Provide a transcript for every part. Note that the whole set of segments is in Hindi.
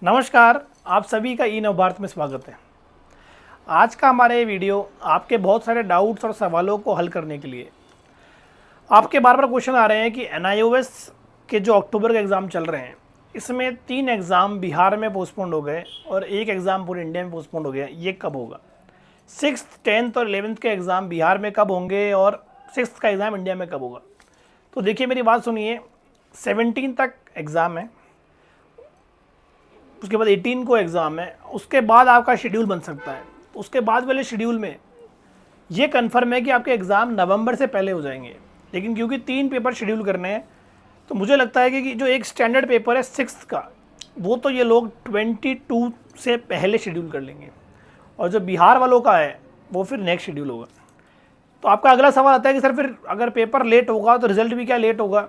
नमस्कार, आप सभी का ई नवभारत में स्वागत है। आज का हमारा ये वीडियो आपके बहुत सारे डाउट्स और सवालों को हल करने के लिए। आपके बार बार क्वेश्चन आ रहे हैं कि NIOS के जो अक्टूबर के एग्ज़ाम चल रहे हैं, इसमें 3 एग्ज़ाम बिहार में पोस्टपोन्ड हो गए और 1 एग्ज़ाम पूरे इंडिया में पोस्टपोन्ड हो गया। ये कब होगा? 6th, 10th और 11th के एग्ज़ाम बिहार में कब होंगे और 6th का एग्ज़ाम इंडिया में कब होगा? तो देखिए, मेरी बात सुनिए। 17 तक एग्ज़ाम है, उसके बाद 18 को एग्ज़ाम है, उसके बाद आपका शेड्यूल बन सकता है। उसके बाद वाले शेड्यूल में ये कन्फर्म है कि आपके एग्ज़ाम नवंबर से पहले हो जाएंगे, लेकिन क्योंकि 3 पेपर शेड्यूल करने हैं तो मुझे लगता है कि जो एक स्टैंडर्ड पेपर है 6th का, वो तो ये लोग 22 से पहले शेड्यूल कर लेंगे, और जो बिहार वालों का है वो फिर नेक्स्ट शेड्यूल होगा। तो आपका अगला सवाल आता है कि सर फिर अगर पेपर लेट होगा तो रिज़ल्ट भी क्या लेट होगा?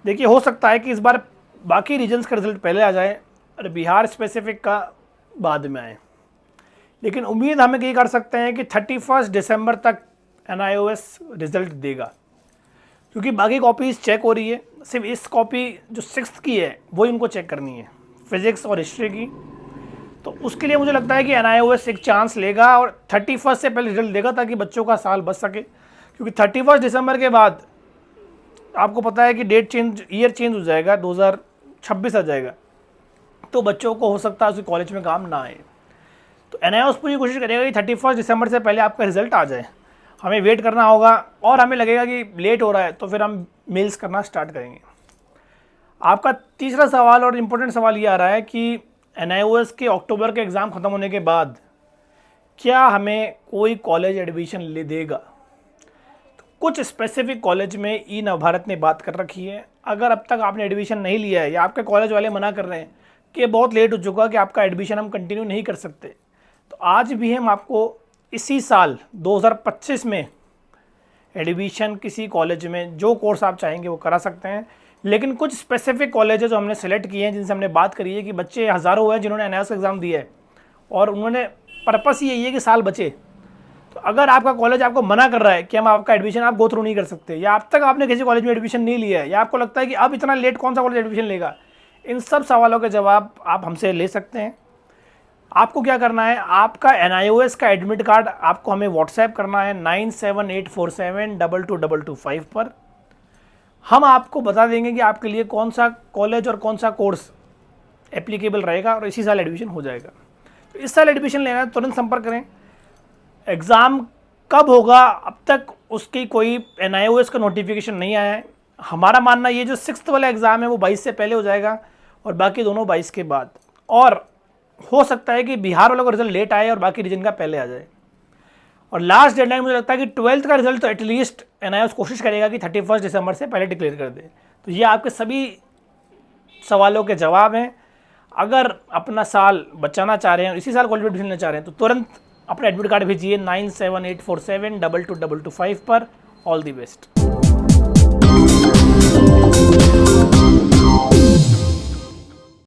देखिए, हो सकता है कि इस बार बाकी रीजन्स का रिज़ल्ट पहले आ जाए और बिहार स्पेसिफिक का बाद में आए, लेकिन उम्मीद हम ये कर सकते हैं कि 31 दिसंबर तक NIOS रिज़ल्ट देगा, क्योंकि बाकी कॉपीज़ चेक हो रही है। सिर्फ इस कॉपी जो 6th की है वो इनको चेक करनी है, फिज़िक्स और हिस्ट्री की। तो उसके लिए मुझे लगता है कि NIOS एक चांस लेगा और 31 से पहले रिजल्ट देगा, ताकि बच्चों का साल बच सके। क्योंकि 31 दिसंबर के बाद आपको पता है कि डेट चेंज, ईयर चेंज हो जाएगा, 2026 आ जाएगा, तो बच्चों को हो सकता है उसके कॉलेज में काम ना आए। तो NIOS पूरी कोशिश करेगा कि 31 दिसंबर से पहले आपका रिज़ल्ट आ जाए। हमें वेट करना होगा, और हमें लगेगा कि लेट हो रहा है तो फिर हम मेल्स करना स्टार्ट करेंगे। आपका तीसरा सवाल और इम्पोर्टेंट सवाल ये आ रहा है कि NIOS के अक्टूबर के एग्ज़ाम ख़त्म होने के बाद क्या हमें कोई कॉलेज एडमिशन ले देगा? तो कुछ स्पेसिफिक कॉलेज में ई नवभारत ने बात कर रखी है। अगर अब तक आपने एडमिशन नहीं लिया है या आपके कॉलेज वाले मना कर रहे हैं कि बहुत लेट हो चुका कि आपका एडमिशन हम कंटिन्यू नहीं कर सकते, तो आज भी हम आपको इसी साल 2025 में एडमिशन किसी कॉलेज में जो कोर्स आप चाहेंगे वो करा सकते हैं। लेकिन कुछ स्पेसिफिक कॉलेज जो हमने सेलेक्ट किए हैं, जिनसे हमने बात करी है कि बच्चे हज़ारों हैं जिन्होंने NIOS एग्ज़ाम दिया है और उन्होंने पर्पस यही है कि साल बचे। तो अगर आपका कॉलेज आपको मना कर रहा है कि हम आपका एडमिशन आप गो थ्रू नहीं कर सकते, या अब तक आपने किसी कॉलेज में एडमिशन नहीं लिया है, या आपको लगता है कि अब इतना लेट कौन सा कॉलेज एडमिशन लेगा, इन सब सवालों के जवाब आप हमसे ले सकते हैं। आपको क्या करना है, आपका NIOS का एडमिट कार्ड आपको हमें व्हाट्सएप करना है 9784722225 पर। हम आपको बता देंगे कि आपके लिए कौन सा कॉलेज और कौन सा कोर्स एप्लीकेबल रहेगा, और इसी साल एडमिशन हो जाएगा। तो इस साल एडमिशन लेना है, तुरंत संपर्क करें। एग्ज़ाम कब होगा अब तक उसकी कोई NIOS का नोटिफिकेशन नहीं आया है। हमारा मानना ये जो 6th वाला एग्ज़ाम है वो 22 से पहले हो जाएगा और बाकी दोनों 22 के बाद, और हो सकता है कि बिहार वालों का रिजल्ट लेट आए और बाकी रीजन का पहले आ जाए। और लास्ट डेडलाइन मुझे लगता है कि 12th का रिजल्ट तो एटलीस्ट NIOS कोशिश करेगा कि 31 दिसंबर से पहले डिक्लेयर कर दे। तो ये आपके सभी सवालों के जवाब हैं। अगर अपना साल बचाना चाह रहे हैं, इसी साल कॉलेज में एडमिशन लेना चाह रहे हैं, तो तुरंत अपना एडमिट कार्ड भेजिए 9784722225 पर। All the best.